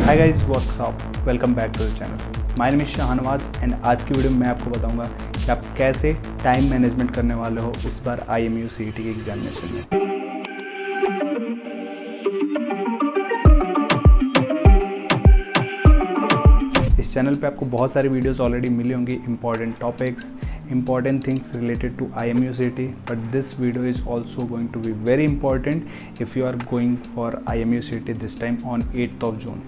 Hi guys, what's up, welcome back to the channel. My name is Shahnawaz and आज की video में मैं आपको बताऊंगा कि आप कैसे टाइम मैनेजमेंट करने वाले हो इस बार IMU CET के एग्जामिनेशन में। इस चैनल पे आपको बहुत सारी वीडियोस ऑलरेडी मिली होंगी, important topics, important things related to IMU CET, but this video is also going to be very important if you are going for IMU CET this time on 8th of June।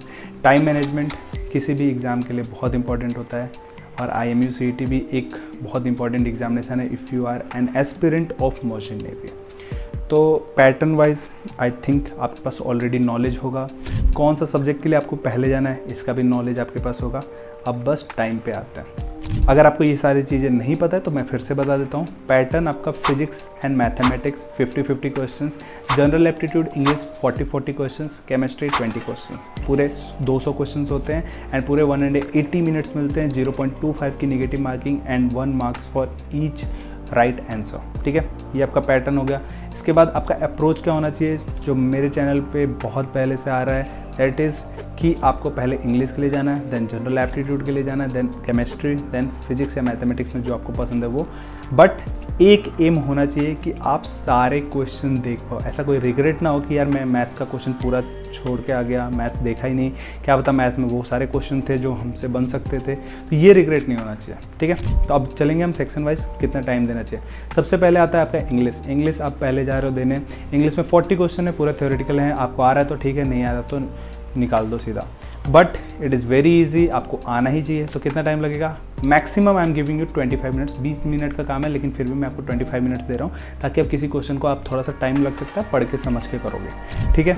Time management किसी भी exam के लिए बहुत important होता है और IMU CET भी एक बहुत इंपॉर्टेंट एग्जामिनेशन है if you are an aspirant of merchant navy. तो पैटर्न वाइज आई थिंक आपके पास ऑलरेडी नॉलेज होगा, कौन सा सब्जेक्ट के लिए आपको पहले जाना है इसका भी नॉलेज आपके पास होगा। अब बस टाइम पे आते हैं। अगर आपको ये सारी चीज़ें नहीं पता है तो मैं फिर से बता देता हूँ। पैटर्न आपका physics and mathematics 50-50 questions, general aptitude English 40-40 questions, chemistry 20 questions, पूरे 200 क्वेश्चंस होते हैं एंड पूरे 180 मिनट्स मिलते हैं। 0.25 की negative marking and 1 marks for each right answer. ठीक है, ये आपका पैटर्न हो गया। इसके बाद आपका अप्रोच क्या होना चाहिए, जो मेरे चैनल पे बहुत पहले से आ रहा है, दैट इज़ कि आपको पहले इंग्लिश के लिए जाना है, देन जनरल एप्टीट्यूड के लिए जाना है, देन केमिस्ट्री, देन फिजिक्स या मैथमेटिक्स में जो आपको पसंद है वो। बट एक एम होना चाहिए कि आप सारे क्वेश्चन देख पाओ। ऐसा कोई रिग्रेट ना हो कि यार मैं मैथ्स का क्वेश्चन पूरा छोड़ के आ गया, मैथ्स देखा ही नहीं, क्या पता मैथ्स में वो सारे क्वेश्चन थे जो हमसे बन सकते थे। तो ये रिग्रेट नहीं होना चाहिए। ठीक है, तो अब चलेंगे हम सेक्शन वाइज कितना टाइम देना चाहिए। सबसे पहले आता है आपका इंग्लिश। इंग्लिश आप पहले जा रहे हो देने। इंग्लिश में 40 क्वेश्चन है, पूरा थ्योरेटिकल है। आपको आ रहा है तो ठीक है, नहीं आ रहा तो निकाल दो सीधा। But it is very easy, आपको आना ही चाहिए। तो कितना टाइम लगेगा? Maximum I am giving you 25 minutes. 20 minute का काम है लेकिन फिर भी मैं आपको 25 मिनट्स दे रहा हूँ ताकि अब किसी क्वेश्चन को आप थोड़ा सा टाइम लग सकता है, पढ़ के समझ के करोगे। ठीक है,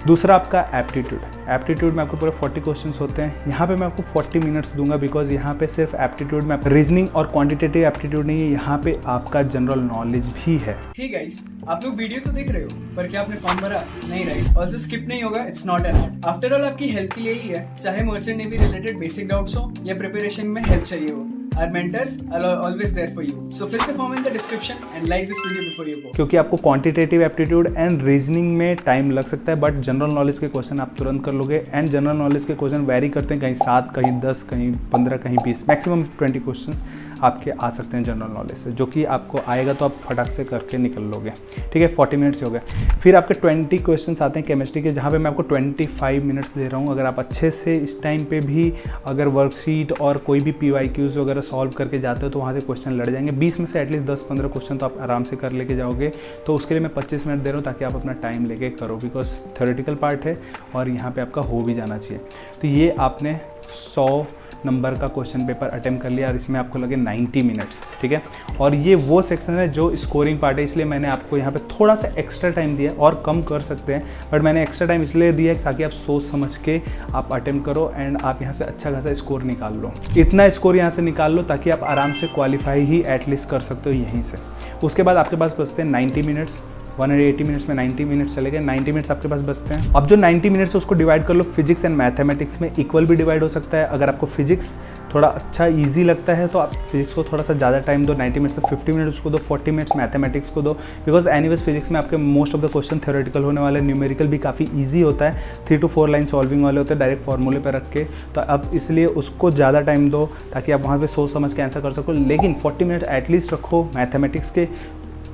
दूसरा आपका एप्टीट्यूड। एप्टीट्यूड में आपको पूरे 40 क्वेश्चंस होते हैं। यहाँ पे मैं आपको 40 मिनट्स दूंगा बिकॉज यहाँ पे सिर्फ एप्टीट्यूड में रीजनिंग और क्वांटिटेटिव एप्टीट्यूड नहीं है, यहाँ पे आपका जनरल नॉलेज भी है। हे गाइस, आप लोग वीडियो तो देख रहे हो पर क्या आपने फॉर्म भरा? नहीं, राइट? ऑल्सो स्किप नहीं होगा, it's not an ad. After all आपकी हेल्प के लिए ही है, चाहे merchant navy related basic doubts हो या प्रिपरेशन में हेल्प चाहिए हो। Our mentors are always there for you. So fill the form in the description and like this video before you go. क्योंकि आपको क्वांटिटेटिव एप्टीट्यूड एंड रीजनिंग में time लग सकता है, बट जनरल नॉलेज के क्वेश्चन आप तुरंत कर लोगे। एंड जनरल नॉलेज के क्वेश्चन वेरी करते हैं, कहीं 7, कहीं 10, कहीं 15, कहीं 20, मैक्सिमम 20 क्वेश्चन आपके आ सकते हैं जनरल नॉलेज से, जो कि आपको आएगा तो आप फटाक से करके निकल लोगे। ठीक है, 40 मिनट्स हो गए। फिर आपके 20 क्वेश्चन आते हैं केमिस्ट्री के, जहाँ पे मैं आपको 25 मिनट्स दे रहा हूँ। अगर आप अच्छे से इस टाइम पे भी अगर वर्कशीट और कोई भी PYQs वगैरह सॉल्व करके जाते हो तो वहाँ से क्वेश्चन लड़ जाएंगे। 20 में से एटलीस्ट 10-15 क्वेश्चन तो आप आराम से कर लेके जाओगे। तो उसके लिए मैं 25 मिनट दे रहा हूँ ताकि आप अपना टाइम लेके करो, बिकॉज थ्योरेटिकल पार्ट है और यहाँ पे आपका हो भी जाना चाहिए। तो ये आपने 100 नंबर का क्वेश्चन पेपर अटेम्प्ट कर लिया और इसमें आपको लगे 90 मिनट्स। ठीक है, और ये वो सेक्शन है जो स्कोरिंग पार्ट है, इसलिए मैंने आपको यहाँ पे थोड़ा सा एक्स्ट्रा टाइम दिया है। और कम कर सकते हैं बट मैंने एक्स्ट्रा टाइम इसलिए दिया है ताकि आप सोच समझ के आप अटेम्प्ट करो एंड आप यहाँ से अच्छा खासा स्कोर निकाल लो। इतना स्कोर यहाँ से निकाल लो ताकि आप आराम से क्वालिफाई ही एटलीस्ट कर सकते हो यहीं से। उसके बाद आपके पास बचते हैं 90 मिनट्स। 180 मिनट्स में 90 मिनट्स चले गए, 90 मिनट्स आपके पास बचते हैं। अब जो 90 मिनट्स है उसको डिवाइड कर लो फिजिक्स एंड मैथमेटिक्स में, इक्वल भी डिवाइड हो सकता है। अगर आपको फिजिक्स थोड़ा अच्छा इजी लगता है तो आप फिजिक्स को थोड़ा सा ज़्यादा टाइम दो, 90 मिनट्स में 50 मिनट्स उसको दो, 40 मिनट्स मैथमेटिक्स को दो। बिकॉज एनीवेज फिजिक्स में आपके most of the question theoretical होने वाले, न्यूमेरिकल भी काफ़ी ईजी होता है, 3 to 4 लाइन सॉल्विंग वाले होते हैं डायरेक्ट फॉर्मूले पर रख के। तो अब इसलिए उसको ज़्यादा टाइम दो ताकि आप वहाँ पर सोच समझ के आंसर कर सको। लेकिन 40 मिनट एटलीस्ट रखो मैथमेटिक्स के।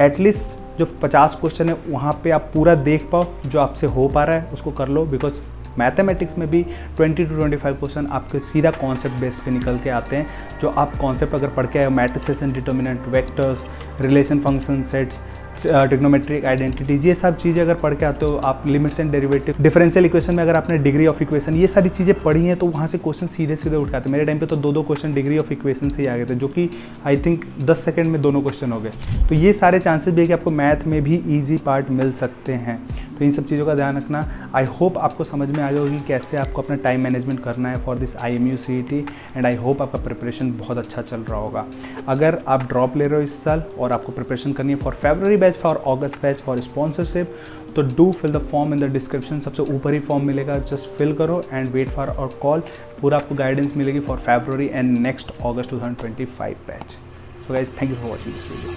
एटलीस्ट जो 50 क्वेश्चन है वहाँ पे आप पूरा देख पाओ, जो आपसे हो पा रहा है उसको कर लो। बिकॉज मैथमेटिक्स में भी 20 to 25 क्वेश्चन आपके सीधा कॉन्सेप्ट बेस पे निकल के आते हैं, जो आप कॉन्सेप्ट अगर पढ़ के आए हो, matrices and determinant, vectors, relation function sets, trigonometric identities, ये सब चीज़ें अगर पढ़ के आते हो आप, limits and derivative, differential equation में अगर आपने डिग्री ऑफ इक्वेशन, ये सारी चीज़ें पढ़ी हैं तो वहाँ से क्वेश्चन सीधे सीधे उठ के आते हैं। मेरे टाइम पे तो 2-2 क्वेश्चन डिग्री ऑफ इक्वेशन से ही आ गए थे, जो कि आई थिंक 10 सेकंड में दोनों क्वेश्चन हो गए। तो ये सारे चांसेस भी है कि आपको मैथ में भी ईजी पार्ट मिल सकते हैं। तो इन सब चीज़ों का ध्यान रखना। आई होप आपको समझ में आ गया होगी कैसे आपको अपना टाइम मैनेजमेंट करना है for this IMU CET and I hope आपका प्रिपरेशन बहुत अच्छा चल रहा होगा। अगर आप ड्रॉप ले रहे हो इस साल और आपको प्रिपरेशन करनी है for February batch, for August batch, for sponsorship, तो do fill the form in the description. सबसे ऊपर ही फॉर्म मिलेगा, जस्ट फिल करो and wait for our call. पूरा आपको गाइडेंस मिलेगी for February and next August 2025 batch. So guys, thank you for watching this video.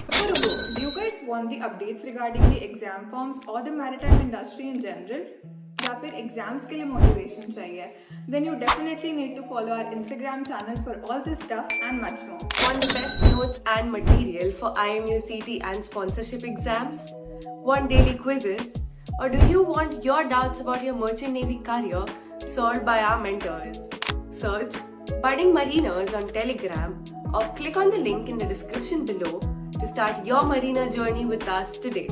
Do you guys want the updates regarding the exam forms or the maritime industry in general? या फिर exams के लिए motivation चाहिए, then you definitely need to follow our Instagram channel for all this stuff and much more. Want the best notes and material for IMU CT and sponsorship exams? Want daily quizzes? Or do you want your doubts about your merchant navy career solved by our mentors? Search Budding Mariners on Telegram or click on the link in the description below to start your marina journey with us today.